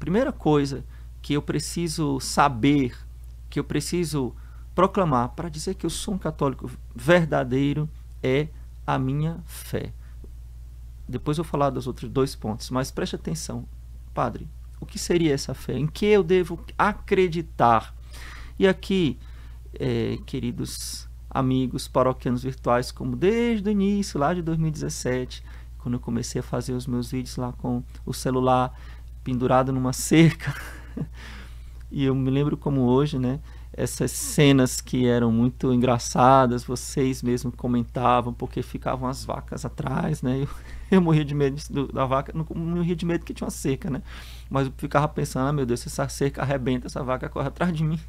primeira coisa que eu preciso saber, que eu preciso proclamar para dizer que eu sou um católico verdadeiro é a minha fé. Depois eu vou falar dos outros 2 pontos, mas preste atenção, padre, o que seria essa fé? Em que eu devo acreditar? E aqui, queridos amigos paroquianos virtuais, como desde o início, lá de 2017, quando eu comecei a fazer os meus vídeos lá com o celular pendurado numa cerca, e eu me lembro como hoje, né? Essas cenas que eram muito engraçadas, vocês mesmo comentavam, porque ficavam as vacas atrás, né? Eu morria de medo da vaca, não morria de medo que tinha uma cerca, né? Mas eu ficava pensando, meu Deus, se essa cerca arrebenta, essa vaca corre atrás de mim.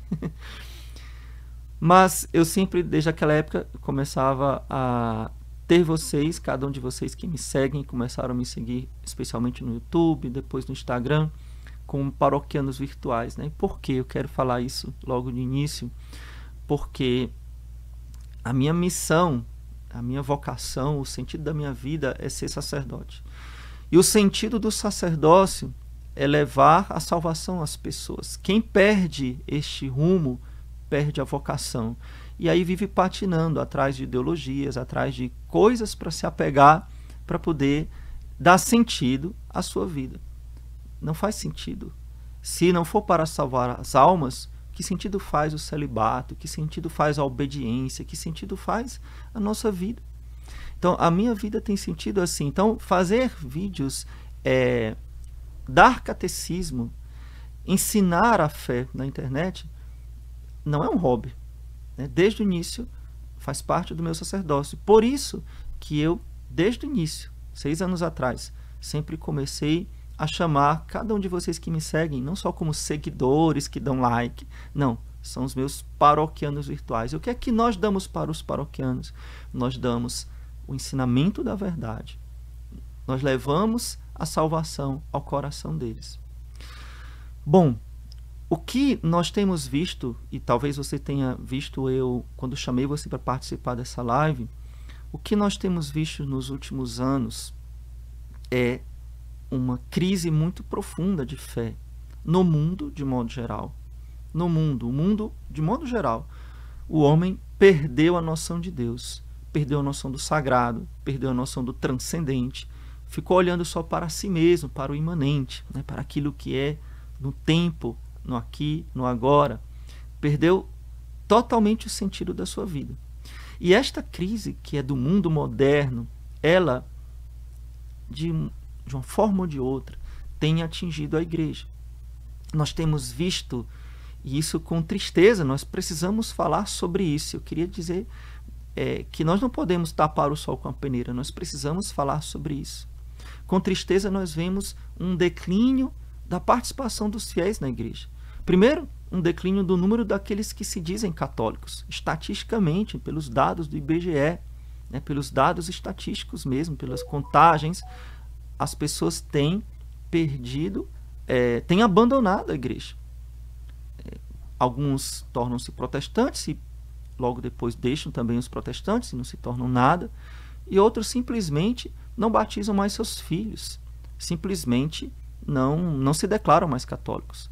Mas eu sempre, desde aquela época, começava a ter vocês, cada um de vocês que me seguem, começaram a me seguir, especialmente no YouTube, depois no Instagram, como paroquianos virtuais, né? Por que eu quero falar isso logo de início? Porque a minha missão, a minha vocação, o sentido da minha vida é ser sacerdote. E o sentido do sacerdócio é levar a salvação às pessoas. Quem perde este rumo, perde a vocação. E aí vive patinando atrás de ideologias, atrás de coisas para se apegar, para poder dar sentido à sua vida. Não faz sentido. Se não for para salvar as almas, que sentido faz o celibato? Que sentido faz a obediência? Que sentido faz a nossa vida? Então, a minha vida tem sentido assim. Então, fazer vídeos, dar catecismo, ensinar a fé na internet, não é um hobby, né? Desde o início, faz parte do meu sacerdócio. Por isso que eu, desde o início, 6 anos atrás, sempre comecei a chamar cada um de vocês que me seguem, não só como seguidores que dão like, não, são os meus paroquianos virtuais. E o que é que nós damos para os paroquianos? Nós damos o ensinamento da verdade. Nós levamos a salvação ao coração deles. Bom, o que nós temos visto, e talvez você tenha visto eu, quando chamei você para participar dessa live, o que nós temos visto nos últimos anos é uma crise muito profunda de fé no mundo de modo geral. No mundo, o mundo de modo geral, o homem perdeu a noção de Deus, perdeu a noção do sagrado, perdeu a noção do transcendente, ficou olhando só para si mesmo, para o imanente, né, para aquilo que é no tempo, no aqui, no agora. Perdeu totalmente o sentido da sua vida. E esta crise que é do mundo moderno, ela, de uma forma ou de outra, tem atingido a igreja. Nós temos visto, e isso com tristeza, nós precisamos falar sobre isso. Eu queria dizer que nós não podemos tapar o sol com a peneira, nós precisamos falar sobre isso. Com tristeza, nós vemos um declínio da participação dos fiéis na igreja. Primeiro, um declínio do número daqueles que se dizem católicos, estatisticamente, pelos dados do IBGE, né, pelos dados estatísticos mesmo, pelas contagens, as pessoas têm perdido, têm abandonado a igreja. Alguns tornam-se protestantes e logo depois deixam também os protestantes e não se tornam nada. E outros simplesmente não batizam mais seus filhos. Simplesmente não se declaram mais católicos.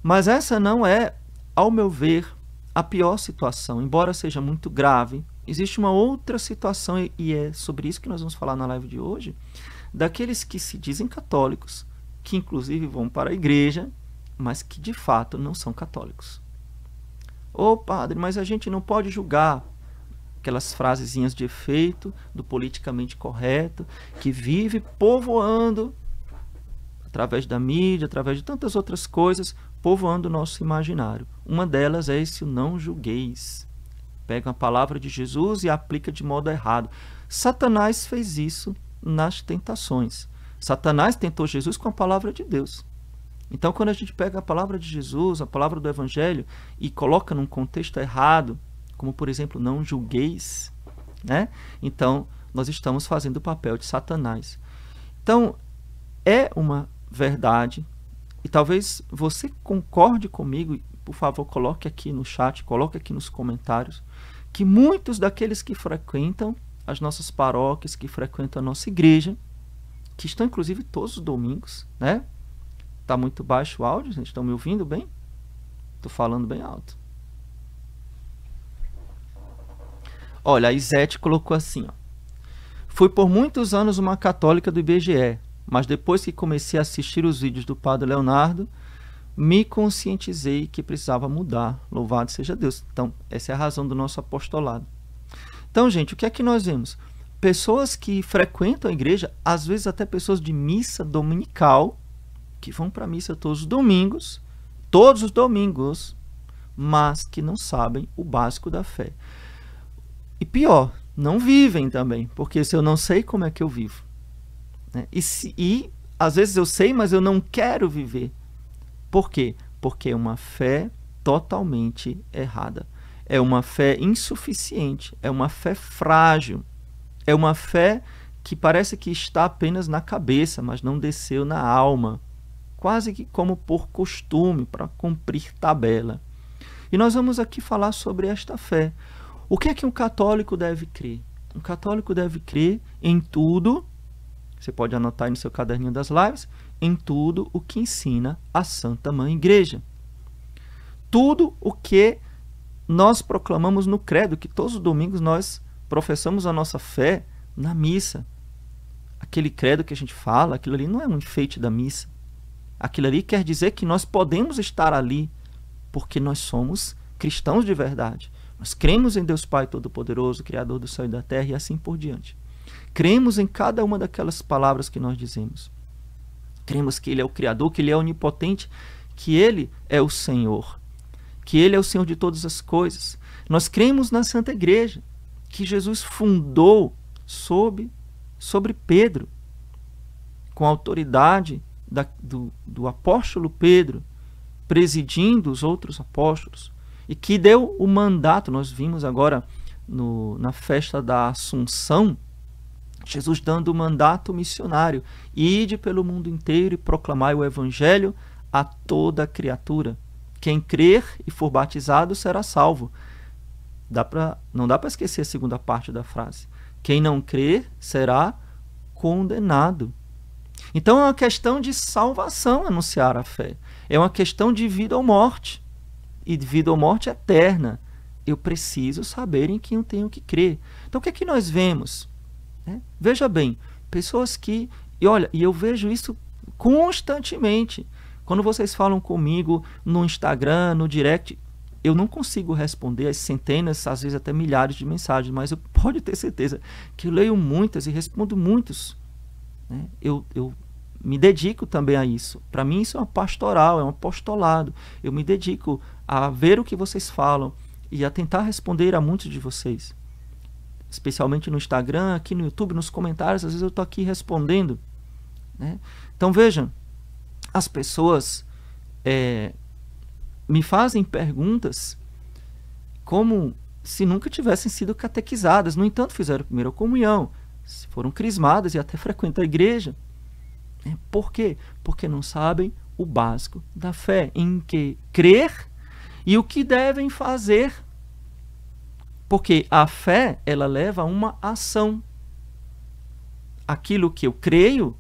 Mas essa não é, ao meu ver, a pior situação. Embora seja muito grave, existe uma outra situação, e é sobre isso que nós vamos falar na live de hoje, daqueles que se dizem católicos, que inclusive vão para a igreja, mas que de fato não são católicos. Ô padre, mas a gente não pode julgar. Aquelas frasezinhas de efeito do politicamente correto, que vive povoando, através da mídia, através de tantas outras coisas, povoando o nosso imaginário. Uma delas é esse não julgueis. Pega a palavra de Jesus e aplica de modo errado. Satanás fez isso nas tentações. Satanás tentou Jesus com a palavra de Deus. Então, quando a gente pega a palavra de Jesus, a palavra do Evangelho, e coloca num contexto errado, como, por exemplo, não julgueis, né? Então, nós estamos fazendo o papel de Satanás. Então, é uma verdade, e talvez você concorde comigo, por favor, coloque aqui no chat, coloque aqui nos comentários, que muitos daqueles que frequentam as nossas paróquias, que frequentam a nossa igreja, que estão inclusive todos os domingos, né? Está muito baixo o áudio, gente? Estão me ouvindo bem? Estou falando bem alto. Olha, a Isete colocou assim, ó. Fui por muitos anos uma católica do IBGE, mas depois que comecei a assistir os vídeos do Padre Leonardo, me conscientizei que precisava mudar. Louvado seja Deus. Então, essa é a razão do nosso apostolado. Então, gente, o que é que nós vemos? Pessoas que frequentam a igreja, às vezes até pessoas de missa dominical, que vão para a missa todos os domingos, mas que não sabem o básico da fé. E pior, não vivem também, porque se eu não sei, como é que eu vivo? Né? E às vezes eu sei, mas eu não quero viver. Por quê? Porque é uma fé totalmente errada. É uma fé insuficiente, é uma fé frágil, é uma fé que parece que está apenas na cabeça, mas não desceu na alma, quase que como por costume, para cumprir tabela. E nós vamos aqui falar sobre esta fé. O que é que um católico deve crer? Um católico deve crer em tudo, você pode anotar aí no seu caderninho das lives, em tudo o que ensina a Santa Mãe Igreja. Tudo o que nós proclamamos no credo, que todos os domingos nós professamos a nossa fé na missa. Aquele credo que a gente fala, aquilo ali não é um enfeite da missa. Aquilo ali quer dizer que nós podemos estar ali porque nós somos cristãos de verdade. Nós cremos em Deus Pai Todo-Poderoso, Criador do céu e da terra e assim por diante. Cremos em cada uma daquelas palavras que nós dizemos. Cremos que Ele é o Criador, que Ele é onipotente, que Ele é o Senhor, que Ele é o Senhor de todas as coisas. Nós cremos na Santa Igreja, que Jesus fundou sobre Pedro, com a autoridade do apóstolo Pedro, presidindo os outros apóstolos, e que deu o mandato. Nós vimos agora na festa da Assunção, Jesus dando o mandato missionário: ide pelo mundo inteiro e proclamai o evangelho a toda criatura. Quem crer e for batizado será salvo. Não dá para esquecer a segunda parte da frase. Quem não crer será condenado. Então é uma questão de salvação anunciar a fé. É uma questão de vida ou morte. E de vida ou morte eterna. Eu preciso saber em quem eu tenho que crer. Então o que é que nós vemos? Veja bem, pessoas que... E eu vejo isso constantemente. Quando vocês falam comigo no Instagram, no direct, eu não consigo responder as centenas, às vezes até milhares de mensagens, mas eu pode ter certeza que eu leio muitas e respondo muitos. Eu me dedico também a isso. Para mim isso é uma pastoral, é um apostolado. Eu me dedico a ver o que vocês falam e a tentar responder a muitos de vocês. Especialmente no Instagram, aqui no YouTube, nos comentários, às vezes eu estou aqui respondendo. Então vejam, as pessoas me fazem perguntas como se nunca tivessem sido catequizadas. No entanto, fizeram a primeira comunhão, foram crismadas e até frequentam a igreja. Por quê? Porque não sabem o básico da fé, em que crer e o que devem fazer. Porque a fé, ela leva a uma ação. Aquilo que eu creio,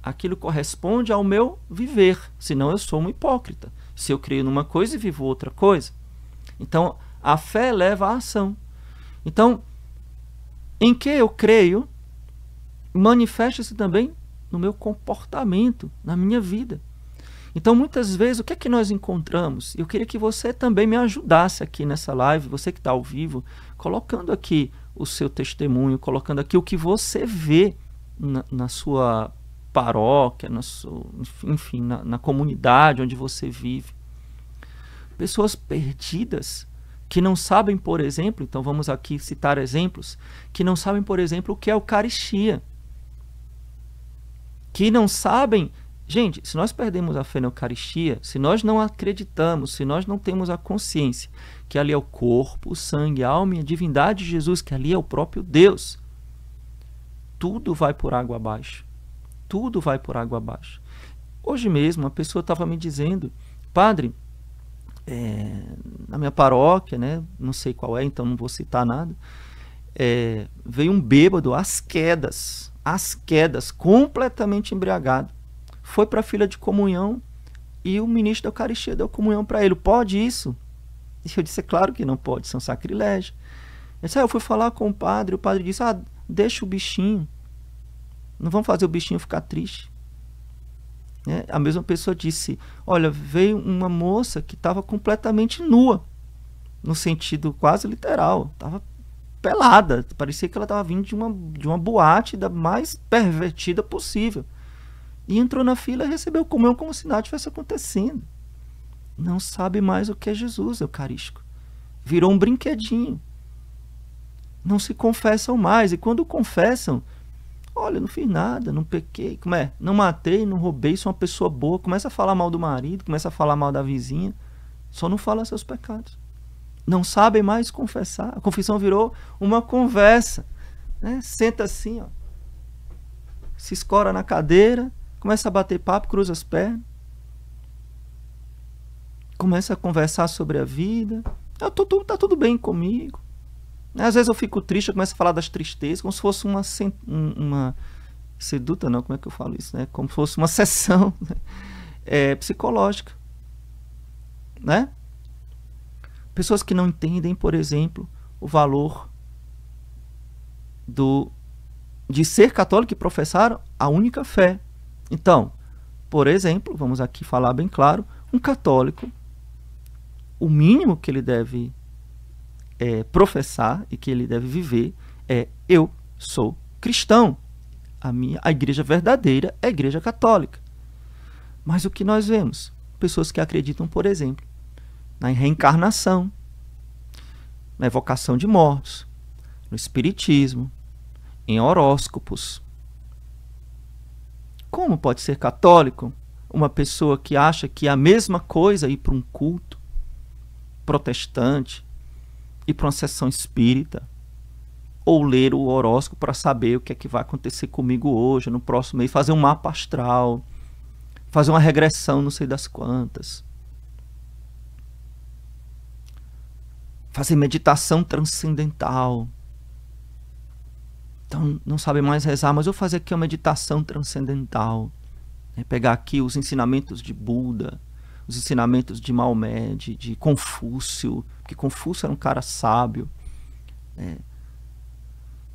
aquilo corresponde ao meu viver. Senão eu sou um hipócrita. Se eu creio numa coisa e vivo outra coisa. Então, a fé leva à ação. Então, em que eu creio, manifesta-se também no meu comportamento, na minha vida. Então, muitas vezes, o que é que nós encontramos? Eu queria que você também me ajudasse aqui nessa live, você que está ao vivo, colocando aqui o seu testemunho, colocando aqui o que você vê na sua paróquia, enfim, na comunidade onde você vive. Pessoas perdidas, que não sabem, por exemplo, então vamos aqui citar exemplos, que não sabem, por exemplo, o que é Eucaristia. Que não sabem... Gente, se nós perdemos a fé na Eucaristia, se nós não acreditamos, se nós não temos a consciência que ali é o corpo, o sangue, a alma e a divindade de Jesus, que ali é o próprio Deus, tudo vai por água abaixo. Tudo vai por água abaixo. Hoje mesmo, uma pessoa estava me dizendo: padre, na minha paróquia, não sei qual é, então não vou citar nada, veio um bêbado às quedas, completamente embriagado. Foi para a fila de comunhão, e o ministro da Eucaristia deu comunhão para ele. Pode isso? E eu disse, é claro que não pode, isso é um sacrilégio. Eu fui falar com o padre disse, deixa o bichinho, não vamos fazer o bichinho ficar triste. A mesma pessoa disse, olha, veio uma moça que estava completamente nua, no sentido quase literal, estava pelada, parecia que ela estava vindo de uma boate da mais pervertida possível, e entrou na fila e recebeu comunhão como se nada tivesse acontecendo. Não sabe mais o que é Jesus eucarístico, virou um brinquedinho, não se confessam mais, e quando confessam, olha, não fiz nada, não pequei, não matei, não roubei, sou uma pessoa boa, começa a falar mal do marido, começa a falar mal da vizinha, só não fala seus pecados. Não sabem mais confessar. A confissão virou uma conversa, né? Senta assim, se escora na cadeira, começa a bater papo, cruza as pernas, começa a conversar sobre a vida. Tá tudo bem comigo. Às vezes eu fico triste, eu começo a falar das tristezas, como se fosse uma seduta, não, como é que eu falo isso, né? Como se fosse uma sessão psicológica, né? Pessoas que não entendem, por exemplo, o valor de ser católico e professar a única fé. Então, por exemplo, vamos aqui falar bem claro, um católico, o mínimo que ele deve professar e que ele deve viver eu sou cristão. A igreja verdadeira é a igreja católica. Mas o que nós vemos? Pessoas que acreditam, por exemplo, na reencarnação, na evocação de mortos, no espiritismo, em horóscopos. Como pode ser católico uma pessoa que acha que é a mesma coisa ir para um culto protestante, ir para uma sessão espírita, ou ler o horóscopo para saber o que é que vai acontecer comigo hoje, no próximo mês, fazer um mapa astral, fazer uma regressão não sei das quantas, fazer meditação transcendental. Então não sabe mais rezar, mas eu vou fazer aqui uma meditação transcendental, pegar aqui os ensinamentos de Buda, os ensinamentos de Maomé, de Confúcio, porque Confúcio era um cara sábio.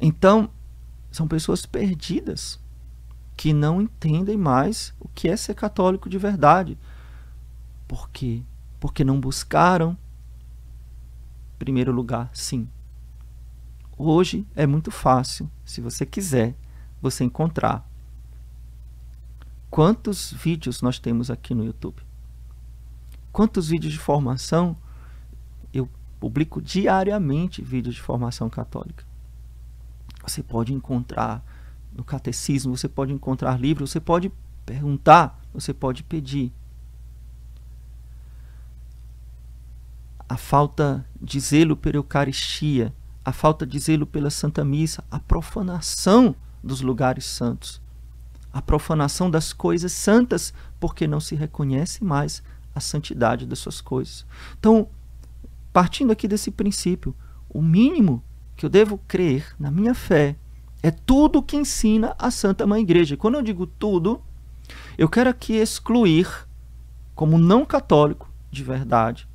Então, são pessoas perdidas, que não entendem mais o que é ser católico de verdade. Por quê? Porque não buscaram, em primeiro lugar, sim. Hoje é muito fácil, se você quiser, você encontrar. Quantos vídeos nós temos aqui no YouTube? Quantos vídeos de formação? Eu publico diariamente vídeos de formação católica. Você pode encontrar no catecismo, você pode encontrar livros, você pode perguntar, você pode pedir. A falta de zelo pela Eucaristia, a falta de zelo pela Santa Missa, a profanação dos lugares santos, a profanação das coisas santas, porque não se reconhece mais a santidade das suas coisas. Então, partindo aqui desse princípio, o mínimo que eu devo crer na minha fé é tudo o que ensina a Santa Mãe Igreja. E quando eu digo tudo, eu quero aqui excluir, como não católico de verdade,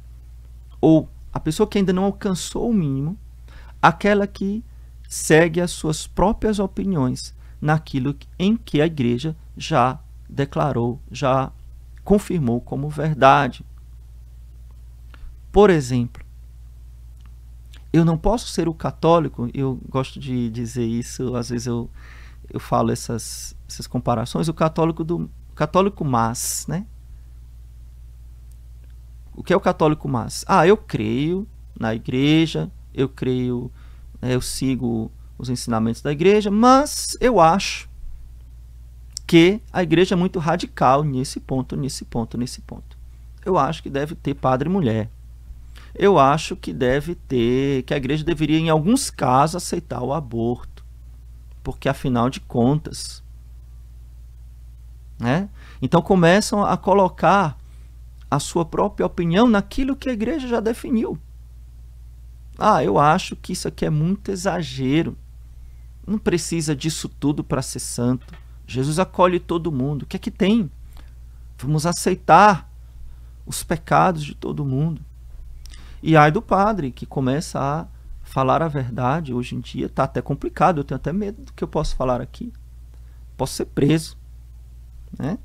ou a pessoa que ainda não alcançou o mínimo, aquela que segue as suas próprias opiniões naquilo em que a Igreja já declarou, já confirmou como verdade. Por exemplo, eu não posso ser o católico, eu gosto de dizer isso, às vezes eu falo essas comparações, o católico mas, né? O que é o católico mas? Eu creio na Igreja, eu sigo os ensinamentos da Igreja, mas eu acho que a Igreja é muito radical nesse ponto. Eu acho que deve ter padre e mulher. Eu acho que que a Igreja deveria, em alguns casos, aceitar o aborto, porque afinal de contas, né? Então começam a colocar a sua própria opinião naquilo que a Igreja já definiu. Eu acho que isso aqui é muito exagero. Não precisa disso tudo para ser santo. Jesus acolhe todo mundo. O que é que tem? Vamos aceitar os pecados de todo mundo. E ai do padre que começa a falar a verdade. Hoje em dia está até complicado, eu tenho até medo do que eu posso falar aqui. Posso ser preso, né?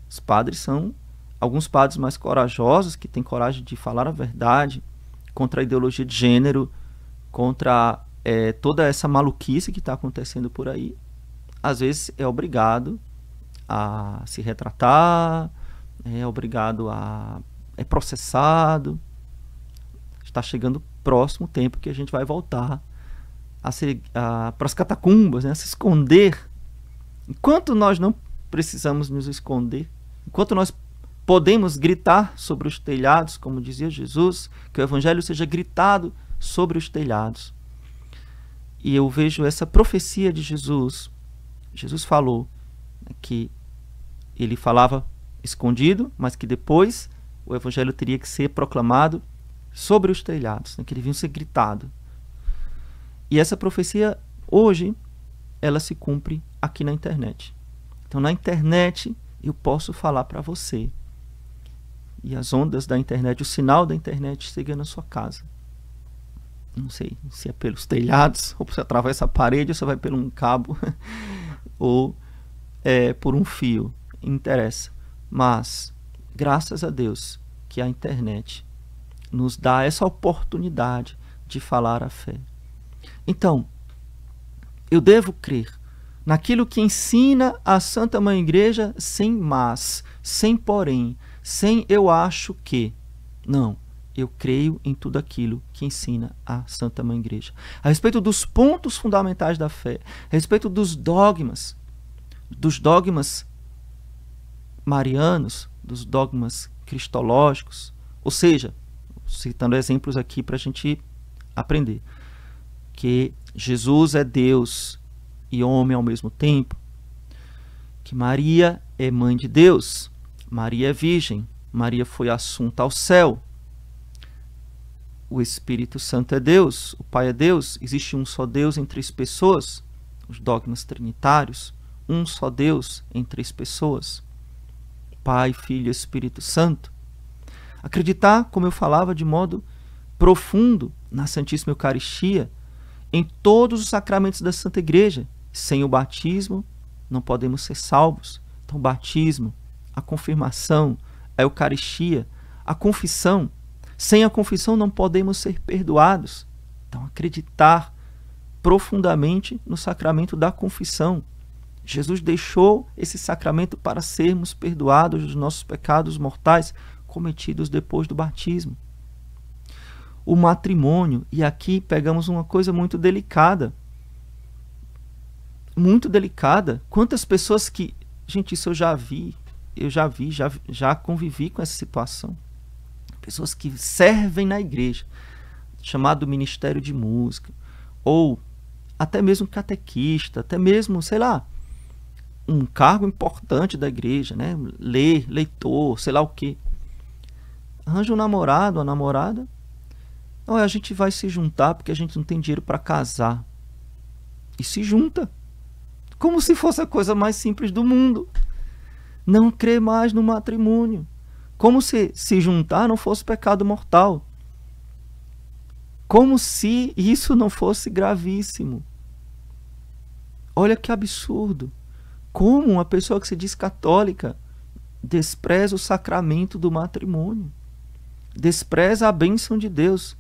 Os padres são alguns padres mais corajosos, que têm coragem de falar a verdade contra a ideologia de gênero, contra toda essa maluquice que está acontecendo por aí. Às vezes é obrigado a se retratar, é processado. Está chegando o próximo tempo que a gente vai voltar para as catacumbas, né, a se esconder. Enquanto nós não precisamos nos esconder, enquanto nós podemos gritar sobre os telhados, como dizia Jesus, que o evangelho seja gritado sobre os telhados. E eu vejo essa profecia de Jesus. Jesus falou que ele falava escondido, mas que depois o evangelho teria que ser proclamado sobre os telhados, né, que deviam ser gritado. E essa profecia, hoje, ela se cumpre aqui na internet. Então, na internet, eu posso falar para você. E as ondas da internet, o sinal da internet chega na sua casa. Não sei se é pelos telhados, ou você atravessa a parede, ou você vai por um cabo, ou por um fio. Interessa. Mas, graças a Deus, que a internet nos dá essa oportunidade de falar a fé. Então, eu devo crer naquilo que ensina a Santa Mãe Igreja sem mas, sem porém, sem eu acho que. Não, eu creio em tudo aquilo que ensina a Santa Mãe Igreja. A respeito dos pontos fundamentais da fé, a respeito dos dogmas marianos, dos dogmas cristológicos, ou seja, citando exemplos aqui para a gente aprender, que Jesus é Deus e homem ao mesmo tempo, que Maria é mãe de Deus, Maria é virgem, Maria foi assunta ao céu, o Espírito Santo é Deus, o Pai é Deus, existe um só Deus em três pessoas, os dogmas trinitários, um só Deus em três pessoas, Pai, Filho e Espírito Santo. Acreditar, como eu falava, de modo profundo na Santíssima Eucaristia, em todos os sacramentos da Santa Igreja. Sem o batismo, não podemos ser salvos. Então, o batismo, a confirmação, a Eucaristia, a confissão. Sem a confissão, não podemos ser perdoados. Então, acreditar profundamente no sacramento da confissão. Jesus deixou esse sacramento para sermos perdoados dos nossos pecados mortais cometidos depois do batismo. O matrimônio, e aqui pegamos uma coisa muito delicada. Muito delicada. Quantas pessoas que... Gente, isso eu já convivi com essa situação. Pessoas que servem na igreja, chamado ministério de música, ou até mesmo catequista, até mesmo, sei lá, um cargo importante da igreja, né? Leitor, sei lá o quê. Arranja um namorado, uma namorada. Não, a gente vai se juntar porque a gente não tem dinheiro para casar. E se junta. Como se fosse a coisa mais simples do mundo. Não crê mais no matrimônio. Como se juntar não fosse pecado mortal. Como se isso não fosse gravíssimo. Olha que absurdo. Como uma pessoa que se diz católica despreza o sacramento do matrimônio. Despreza a bênção de Deus.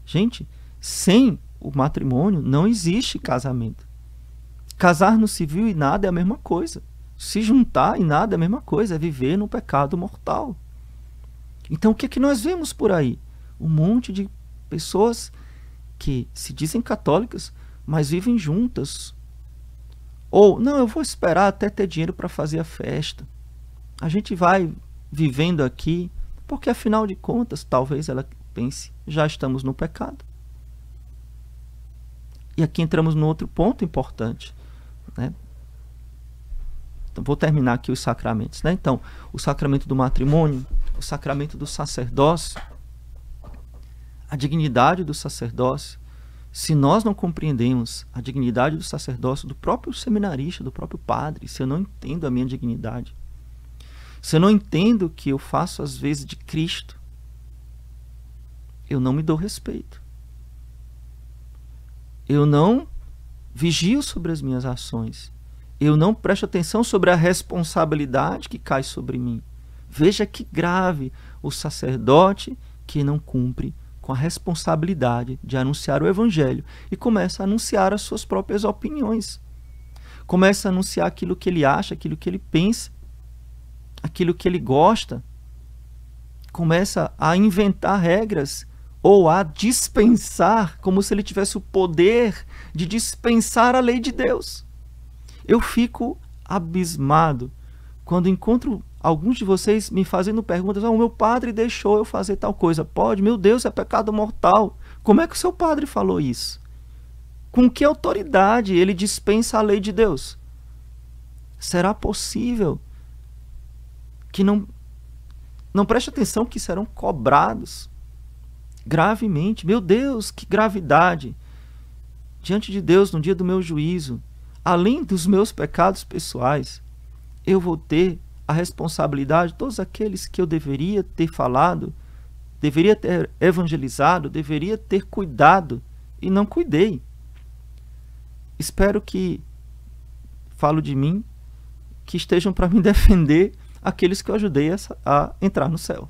Gente, sem o matrimônio não existe casamento. Casar no civil e nada é a mesma coisa. Se juntar e nada é a mesma coisa. É viver no pecado mortal. Então o que é que nós vemos por aí? Um monte de pessoas que se dizem católicas, mas vivem juntas. Ou, não, eu vou esperar até ter dinheiro para fazer a festa. A gente vai vivendo aqui, porque afinal de contas, talvez ela pense, já estamos no pecado. E aqui entramos num outro ponto importante, né? Então, vou terminar aqui os sacramentos, né? Então, o sacramento do matrimônio, o sacramento do sacerdócio, a dignidade do sacerdócio. Se nós não compreendemos a dignidade do sacerdócio do próprio seminarista, do próprio padre, se eu não entendo a minha dignidade, se eu não entendo o que eu faço às vezes de Cristo, eu não me dou respeito. Eu não vigio sobre as minhas ações. Eu não presto atenção sobre a responsabilidade que cai sobre mim. Veja que grave o sacerdote que não cumpre com a responsabilidade de anunciar o evangelho e começa a anunciar as suas próprias opiniões. Começa a anunciar aquilo que ele acha, aquilo que ele pensa, aquilo que ele gosta. Começa a inventar regras ou a dispensar, como se ele tivesse o poder de dispensar a lei de Deus. Eu fico abismado quando encontro alguns de vocês me fazendo perguntas: o meu padre deixou eu fazer tal coisa. Pode? Meu Deus, é pecado mortal. Como é que o seu padre falou isso? Com que autoridade ele dispensa a lei de Deus? Será possível que não preste atenção que serão cobrados gravemente? Meu Deus, que gravidade! Diante de Deus, no dia do meu juízo, além dos meus pecados pessoais, eu vou ter a responsabilidade de todos aqueles que eu deveria ter falado, deveria ter evangelizado, deveria ter cuidado e não cuidei. Espero que, falo de mim, que estejam para me defender aqueles que eu ajudei a entrar no céu.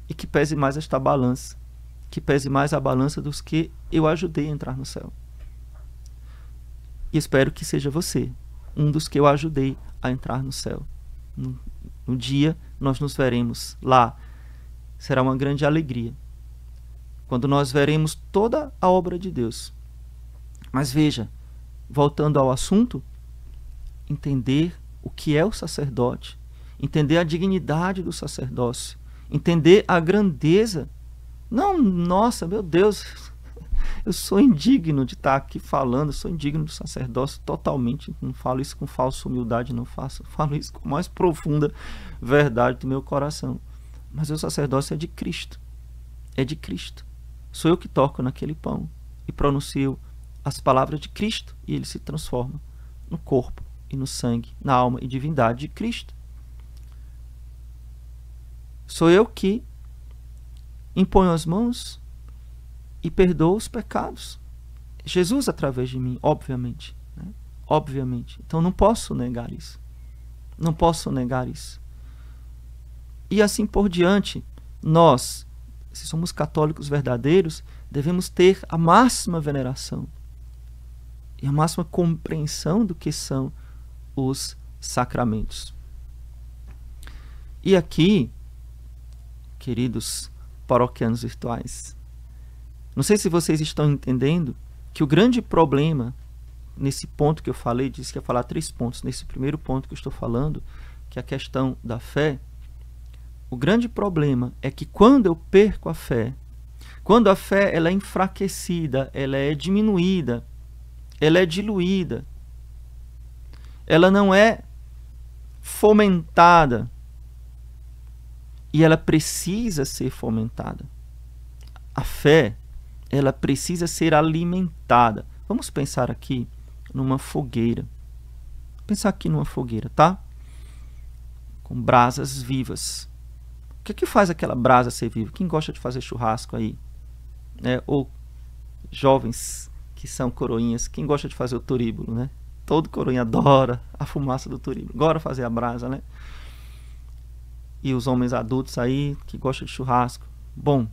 E que pese mais esta balança, que pese mais a balança dos que eu ajudei a entrar no céu. E espero que seja você, um dos que eu ajudei a entrar no céu. No dia nós nos veremos lá. Será uma grande alegria quando nós veremos toda a obra de Deus. Mas veja, voltando ao assunto, entender o que é o sacerdote, entender a dignidade do sacerdócio, entender a grandeza. Não, nossa, meu Deus, eu sou indigno de estar aqui falando, sou indigno do sacerdócio totalmente. Não falo isso com falsa humildade, não faço. Falo isso com a mais profunda verdade do meu coração. Mas o sacerdócio é de Cristo. É de Cristo. Sou eu que toco naquele pão e pronuncio as palavras de Cristo e ele se transforma no corpo e no sangue, na alma e divindade de Cristo. Sou eu que imponho as mãos e perdoo os pecados. Jesus através de mim, obviamente. Né? Obviamente. Então não posso negar isso. Não posso negar isso. E assim por diante, nós, se somos católicos verdadeiros, devemos ter a máxima veneração e a máxima compreensão do que são os sacramentos. E aqui, queridos paroquianos virtuais, não sei se vocês estão entendendo que o grande problema, nesse ponto que eu falei, disse que ia falar 3 pontos, nesse primeiro ponto que eu estou falando, que é a questão da fé, o grande problema é que quando eu perco a fé, quando a fé ela é enfraquecida, ela é diminuída, ela é diluída, ela não é fomentada, e ela precisa ser fomentada. A fé, ela precisa ser alimentada. Vamos pensar aqui numa fogueira. Pensar aqui numa fogueira, tá? Com brasas vivas. O que faz aquela brasa ser viva? Quem gosta de fazer churrasco aí? Ou jovens que são coroinhas, quem gosta de fazer o turíbulo, né? Todo coroinha adora a fumaça do turíbulo. Adora fazer a brasa, né? E os homens adultos aí que gostam de churrasco. Bom,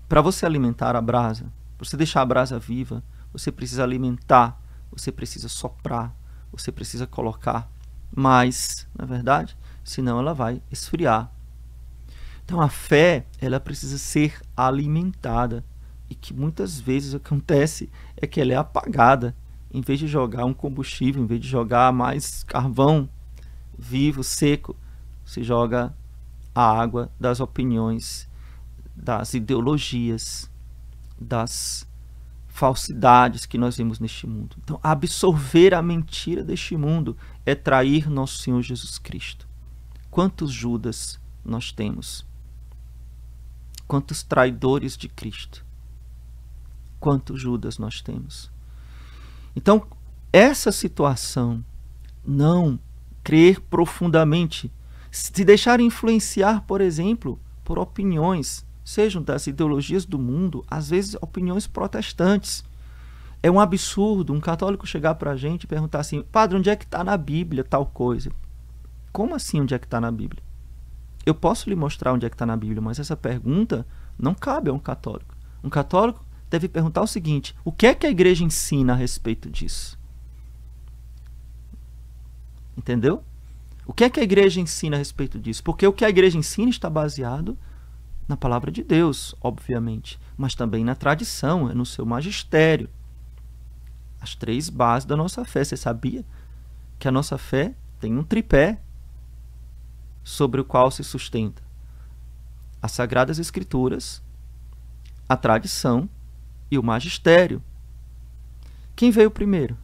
para você alimentar a brasa, para você deixar a brasa viva, você precisa alimentar, você precisa soprar, você precisa colocar mais, na verdade, senão ela vai esfriar. Então a fé, ela precisa ser alimentada, e que muitas vezes acontece é que ela é apagada. Em vez de jogar um combustível, em vez de jogar mais carvão vivo, seco, se joga a água das opiniões, das ideologias, das falsidades que nós vemos neste mundo. Então, absorver a mentira deste mundo é trair nosso Senhor Jesus Cristo. Quantos Judas nós temos? Quantos traidores de Cristo? Quantos Judas nós temos? Então, essa situação não crer profundamente, se deixar influenciar, por exemplo, por opiniões, sejam das ideologias do mundo, às vezes opiniões protestantes. É um absurdo um católico chegar para a gente e perguntar assim: padre, onde é que está na Bíblia tal coisa? Como assim onde é que está na Bíblia? Eu posso lhe mostrar onde é que está na Bíblia, mas essa pergunta não cabe a um católico. Um católico deve perguntar o seguinte: o que é que a igreja ensina a respeito disso? Entendeu? O que é que a igreja ensina a respeito disso? Porque o que a igreja ensina está baseado na palavra de Deus, obviamente, mas também na tradição, no seu magistério. As 3 bases da nossa fé. Você sabia que a nossa fé tem um tripé sobre o qual se sustenta as Sagradas Escrituras, a tradição e o magistério? Quem veio primeiro?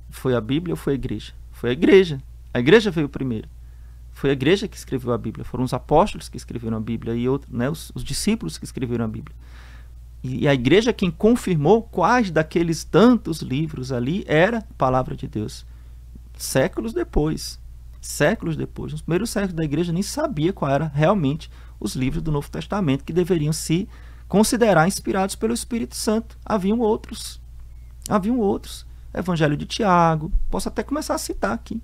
Foi a Bíblia ou foi a igreja? Foi a igreja. A igreja veio primeiro. Foi a igreja que escreveu a Bíblia. Foram os apóstolos que escreveram a Bíblia e outros, né, os discípulos que escreveram a Bíblia. E a igreja quem confirmou quais daqueles tantos livros ali era a palavra de Deus. Séculos depois. Nos primeiros séculos da igreja nem sabia qual era realmente os livros do Novo Testamento que deveriam se considerar inspirados pelo Espírito Santo. Haviam outros. Evangelho de Tiago, posso até começar a citar aqui.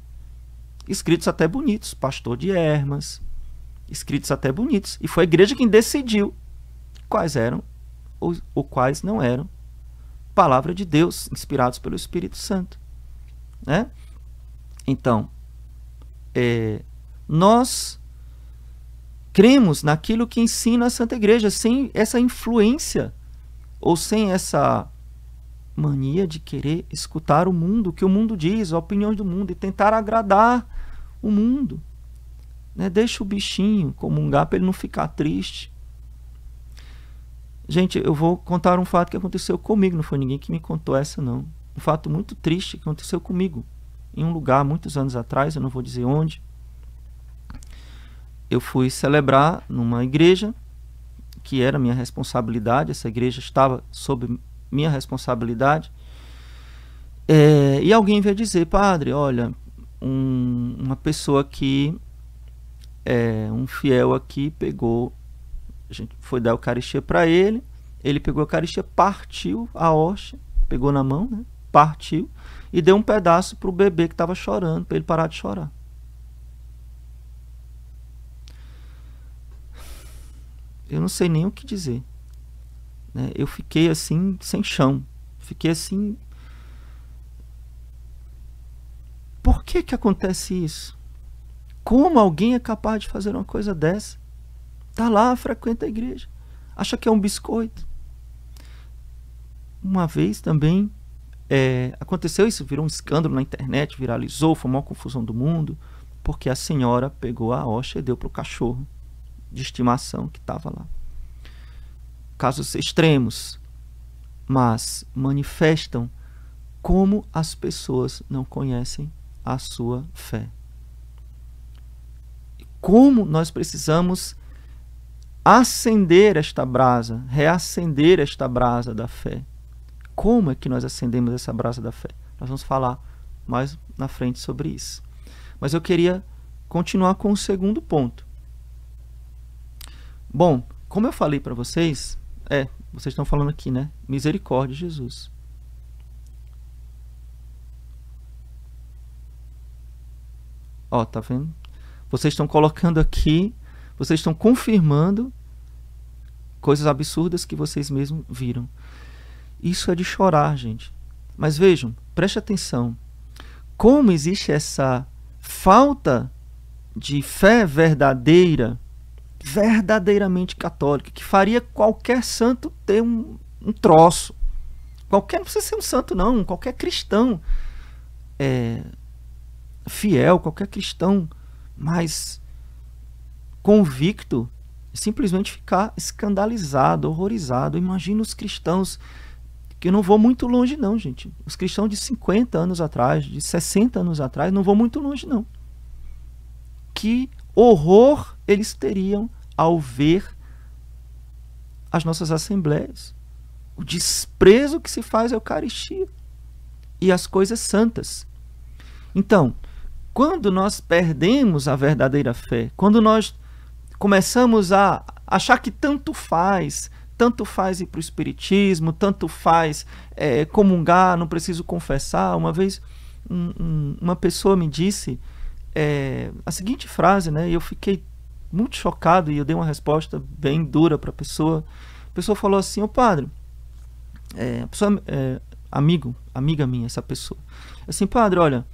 Escritos até bonitos, Pastor de Hermas, escritos até bonitos. E foi a igreja quem decidiu quais eram ou quais não eram palavra de Deus, inspirados pelo Espírito Santo. Né? Então, nós cremos naquilo que ensina a Santa Igreja, sem essa influência ou sem essa mania de querer escutar o mundo, o que o mundo diz, a opinião do mundo, e tentar agradar o mundo. Né? Deixa o bichinho comungar para ele não ficar triste. Gente, eu vou contar um fato que aconteceu comigo, não foi ninguém que me contou essa, não. Um fato muito triste que aconteceu comigo, em um lugar, muitos anos atrás, eu não vou dizer onde. Eu fui celebrar numa igreja, que era minha responsabilidade, essa igreja estava sob minha responsabilidade, e alguém veio dizer: padre, olha, uma pessoa aqui, um fiel aqui pegou, a gente foi dar a Eucaristia para ele pegou a Eucaristia, partiu a hóstia, pegou na mão, né, partiu, e deu um pedaço para o bebê que estava chorando, para ele parar de chorar. Eu não sei nem o que dizer. Né? Eu fiquei assim, sem chão. Fiquei assim... Por que que acontece isso? Como alguém é capaz de fazer uma coisa dessa? Tá lá, frequenta a igreja. Acha que é um biscoito. Uma vez também aconteceu isso, virou um escândalo na internet, viralizou, foi uma confusão do mundo, porque a senhora pegou a hóstia e deu para o cachorro de estimação que estava lá. Casos extremos, mas manifestam como as pessoas não conhecem a sua fé. Como nós precisamos acender esta brasa, reacender esta brasa da fé. Como é que nós acendemos essa brasa da fé? Nós vamos falar mais na frente sobre isso. Mas eu queria continuar com o segundo ponto. Bom, como eu falei para vocês, vocês estão falando aqui, né? Misericórdia, Jesus. Ó, tá vendo? Vocês estão colocando aqui, vocês estão confirmando coisas absurdas que vocês mesmos viram. Isso é de chorar, gente. Mas vejam, preste atenção. Como existe essa falta de fé verdadeira, verdadeiramente católica, que faria qualquer santo ter um troço. Não precisa ser um santo, não. Qualquer cristão fiel, qualquer cristão mais convicto, simplesmente ficar escandalizado, horrorizado. Imagina os cristãos, que eu não vou muito longe não, gente. Os cristãos de 50 anos atrás, de 60 anos atrás, não vou muito longe não. Que horror eles teriam ao ver as nossas assembleias. O desprezo que se faz à Eucaristia e às coisas santas. Então, Quando nós perdemos a verdadeira fé, quando nós começamos a achar que tanto faz ir para o espiritismo, tanto faz comungar, não preciso confessar. Uma vez uma pessoa me disse a seguinte frase, né? E eu fiquei muito chocado e eu dei uma resposta bem dura para a pessoa. A pessoa falou assim: ô padre, a pessoa, amiga minha, essa pessoa, assim, padre, olha,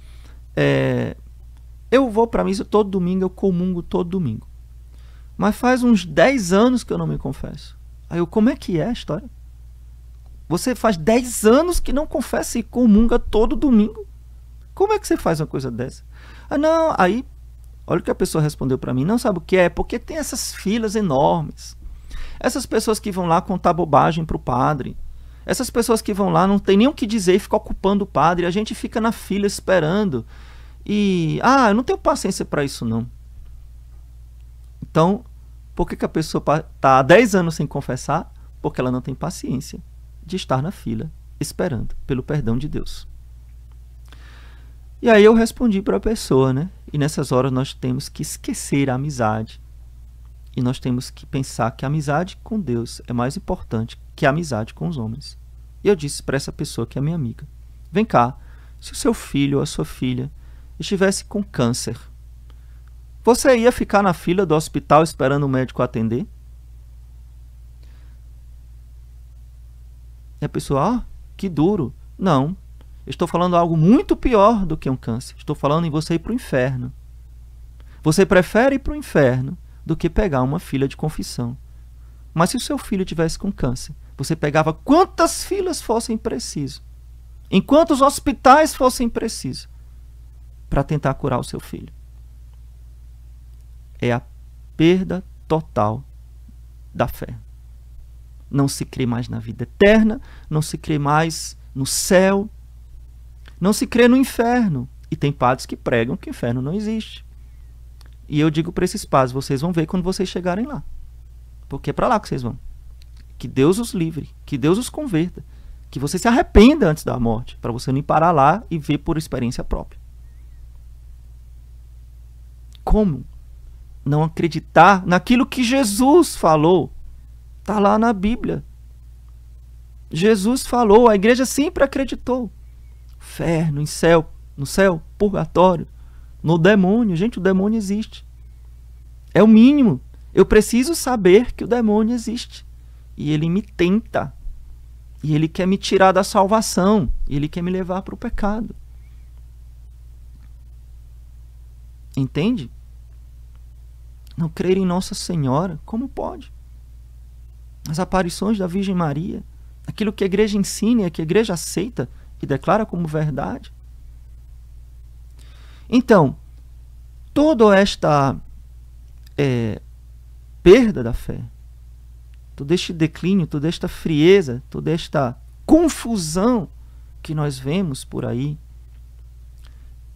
eu vou para a missa todo domingo, eu comungo todo domingo, mas faz uns 10 anos que eu não me confesso. Aí eu, como é que é a história? Você faz 10 anos que não confessa e comunga todo domingo? Como é que você faz uma coisa dessa? Ah, não, aí, olha o que a pessoa respondeu para mim. Não sabe o que é? Porque tem essas filas enormes. Essas pessoas que vão lá contar bobagem para o padre. Essas pessoas que vão lá não tem nem o que dizer e ficam ocupando o padre. A gente fica na fila esperando. E, eu não tenho paciência para isso não. Então, por que a pessoa está há 10 anos sem confessar? Porque ela não tem paciência de estar na fila, esperando pelo perdão de Deus. E aí eu respondi para a pessoa, né? E nessas horas nós temos que esquecer a amizade. E nós temos que pensar que a amizade com Deus é mais importante que a amizade com os homens. E eu disse para essa pessoa que é minha amiga: vem cá, se o seu filho ou a sua filha estivesse com câncer, você ia ficar na fila do hospital esperando o médico atender? E a pessoa, que duro. Não, eu estou falando algo muito pior do que um câncer. Estou falando em você ir para o inferno. Você prefere ir para o inferno do que pegar uma fila de confissão. Mas se o seu filho tivesse com câncer, você pegava quantas filas fossem precisas, em quantos hospitais fossem precisos, para tentar curar o seu filho. É a perda total da fé. Não se crê mais na vida eterna, não se crê mais no céu, não se crê no inferno. E tem padres que pregam que o inferno não existe. E eu digo para esses padres: vocês vão ver quando vocês chegarem lá. Porque é para lá que vocês vão. Que Deus os livre, que Deus os converta, que você se arrependa antes da morte, para você não ir parar lá e ver por experiência própria. Como não acreditar naquilo que Jesus falou? Está lá na Bíblia. Jesus falou, a igreja sempre acreditou. Inferno, no céu, purgatório, no demônio. Gente, o demônio existe. É o mínimo. Eu preciso saber que o demônio existe. E ele me tenta. E ele quer me tirar da salvação. E ele quer me levar para o pecado. Entende? Não crer em Nossa Senhora, como pode? As aparições da Virgem Maria, aquilo que a igreja ensina e que a igreja aceita e declara como verdade. Então, toda esta perda da fé, todo este declínio, toda esta frieza, toda esta confusão que nós vemos por aí,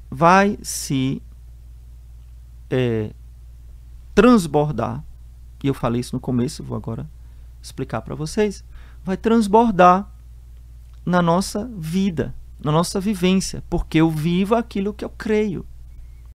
vai se transbordar, e eu falei isso no começo, vou agora explicar para vocês, vai transbordar na nossa vida, na nossa vivência, porque eu vivo aquilo que eu creio.